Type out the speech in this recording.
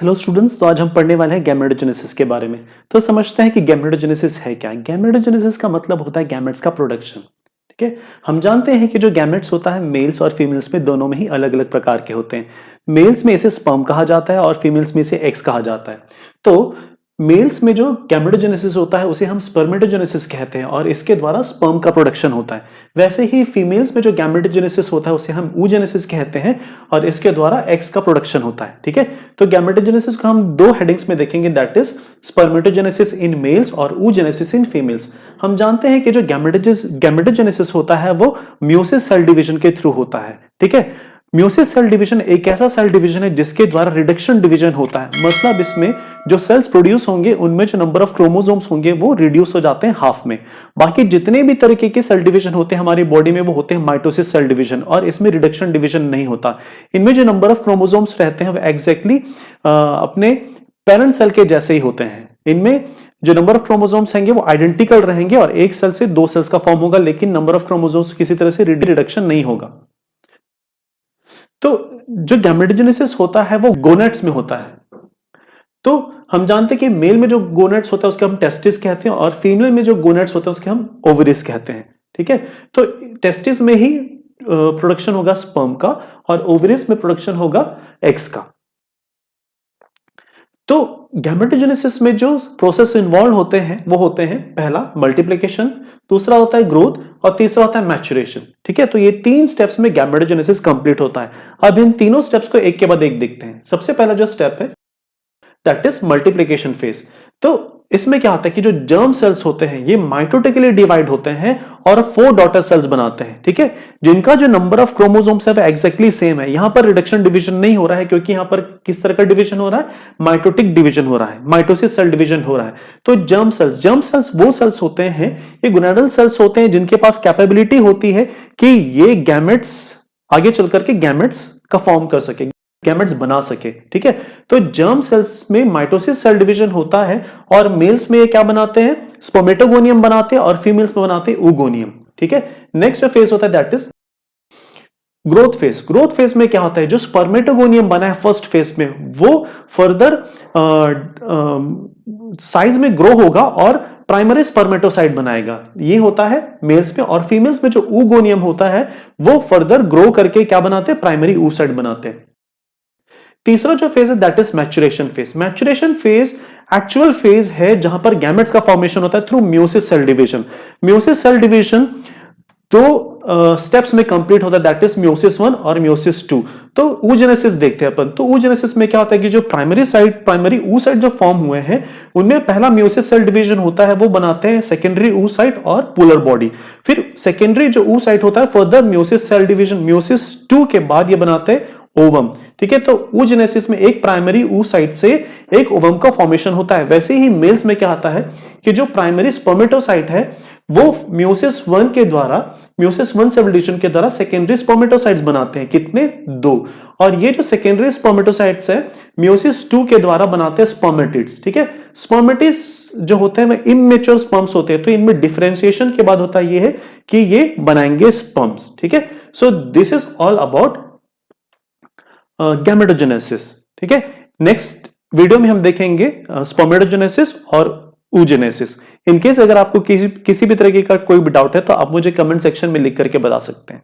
Hello students, तो आज हम पढ़ने वाले हैं गैमेटोजेनेसिस के बारे में। तो समझते हैं कि गैमेटोजेनेसिस है क्या। गैमेटोजेनेसिस का मतलब होता है गैमेट्स का प्रोडक्शन। ठीक है, हम जानते हैं कि जो गैमेट्स होता है मेल्स और फीमेल्स में दोनों में ही अलग अलग प्रकार के होते हैं। मेल्स में इसे स्पर्म कहा जाता है और फीमेल्स में इसे एग्स कहा जाता है। तो मेल्स में जो गैमेटोजेनेसिस होता है उसे हम स्पर्मेटोजेनेसिस कहते हैं और इसके द्वारा स्पर्म का प्रोडक्शन होता है। वैसे ही फीमेल्स में जो गैमेटोजेनेसिस होता है उसे हम oogenesis कहते हैं और इसके द्वारा एग्स का प्रोडक्शन होता है। ठीक है, तो गैमेटोजेनेसिस को हम दो हेडिंग्स में देखेंगे, that is spermatogenesis in males और oogenesis इन फीमेल्स। हम जानते हैं कि जो गैमेटोजेनेसिस होता है वो म्यूसिस सेल डिवीजन के थ्रू होता है। ठीक है, म्यूसिस सेल डिवीजन एक ऐसा सेल डिवीजन है जिसके द्वारा रिडक्शन डिवीजन होता है। मतलब इसमें जो सेल्स प्रोड्यूस होंगे उनमें जो नंबर ऑफ क्रोमोसोम्स होंगे वो रिड्यूस हो जाते हैं हाफ में। बाकी जितने भी तरीके के सेल डिवीजन होते हैं हमारी बॉडी में वो होते हैं माइटोसिस सेल डिवीजन और इसमें रिडक्शन डिवीजन नहीं होता। इनमें जो नंबर ऑफ क्रोमोसोम्स रहते हैं वो एग्जैक्टली अपने पेरेंट सेल के जैसे ही होते हैं। इनमें जो नंबर ऑफ क्रोमोसोम्स होंगे वो आइडेंटिकल रहेंगे और एक सेल से दो सेल्स का फॉर्म होगा, लेकिन नंबर ऑफ क्रोमोसोम्स किसी तरह से रिडक्शन नहीं होगा। तो जो गैमेटोजेनेसिस होता है वो गोनेट्स में होता है। तो हम जानते हैं कि मेल में जो गोनेट्स होता है उसके हम टेस्टिस कहते हैं और फीमेल में जो गोनेट्स होता है उसके हम ओवरीज कहते हैं। ठीक है, तो टेस्टिस में ही प्रोडक्शन होगा स्पर्म का और ओवरीज में प्रोडक्शन होगा एग्स का। तो गैमेटोजेनेसिस में जो प्रोसेस इन्वॉल्व होते हैं वो होते हैं, पहला मल्टीप्लिकेशन, दूसरा होता है ग्रोथ और तीसरा होता है मैच्योरेशन। ठीक है, तो ये तीन स्टेप्स में गैमेटोजेनेसिस कंप्लीट होता है। अब इन तीनों स्टेप्स को एक के बाद एक देखते हैं। सबसे पहला जो स्टेप है दैट इज मल्टीप्लिकेशन फेज। तो इसमें क्या होता है कि जो जर्म सेल्स होते हैं ये माइटोटिकली डिवाइड होते हैं और 4 डॉटर सेल्स बनाते हैं। ठीक है, जिनका जो नंबर ऑफ क्रोमोसोम्स है वो एक्जैक्टली सेम है। यहां पर रिडक्शन डिवीजन नहीं हो रहा है क्योंकि यहां पर किस तरह का डिवीजन हो रहा है, माइटोटिक डिवीजन हो रहा है, माइटोसिस सेल डिवीजन हो रहा है। तो जर्म सेल्स वो सेल्स होते हैं, ये गोनाडल सेल्स होते हैं जिनके पास कैपेबिलिटी होती है कि ये गैमेट्स आगे चल करके गैमेट्स का फॉर्म कर सके, गैमेट्स बना सके। ठीक है, तो जर्म सेल्स में माइटोसिस सेल डिवीजन होता है और मेल्स में ये क्या बनाते हैं, स्पर्मेटोगोनियम बनाते हैं और फीमेल्स में बनाते हैं oogoनियम। ठीक है, नेक्स्ट जो फेज होता है that is growth phase. Growth phase में क्या होता है, जो स्पर्मेटोगोनियम बना है फर्स्ट फेज में वो फर्दर साइज में ग्रो होगा और प्राइमरी स्पर्मेटोसाइट बनाएगा। ये होता है मेल्स में और फीमेल्स में जो oogoनियम होता है वो फर्दर ग्रो करके क्या बनाते हैं, प्राइमरी oocyte बनाते हैं। तीसरा जो फेज है that is maturation phase. Maturation phase actual phase है जहां पर गैमेट्स का फॉर्मेशन होता है through meiosis cell division. Meiosis cell division दो स्टेप्स में कंप्लीट होता है, दैट इज म्यूसिस 1 और म्यूसिस 2। तो oogenesis देखते हैं अपन। तो oogenesis में क्या होता है कि जो प्राइमरी oocyte जो फॉर्म हुए हैं उनमें पहला म्यूसिस सेल डिवीजन होता है, वो बनाते हैं सेकेंडरी oocyte और पोलर बॉडी। फिर सेकेंडरी जो oocyte होता है further meiosis cell division meiosis 2 के बाद ये बनाते हैं ओवम। ठीक है, तो oogenesis में एक प्राइमरी oocyte से एक ओवम का फॉर्मेशन होता है। वैसे ही मेल्स में क्या आता है कि जो प्राइमरी स्पर्मेटोसाइट है वो म्यूसिस 1 के द्वारा, म्यूसिस 1 सेल डिवीजन के द्वारा सेकेंडरी स्पर्मेटोसाइट्स बनाते हैं। कितने, 2। और ये जो सेकेंडरी स्पर्मेटोसाइट्स है म्यूसिस 2 के द्वारा बनाते हैं स्पर्मेटिड्स। ठीक है, स्पर्मेटिड्स जो होते हैं वो इमेच्योर स्पर्म्स होते हैं। तो इनमें डिफरेंशिएशन के बाद होता है ये है कि ये बनाएंगे स्पर्म्स। ठीक है, so this is all about gametogenesis. ठीक है, नेक्स्ट वीडियो में हम देखेंगे स्पर्मेटोजेनेसिस और oogenesis। इनकेस अगर आपको किसी भी तरीके का कोई भी डाउट है तो आप मुझे कमेंट सेक्शन में लिख करके बता सकते हैं।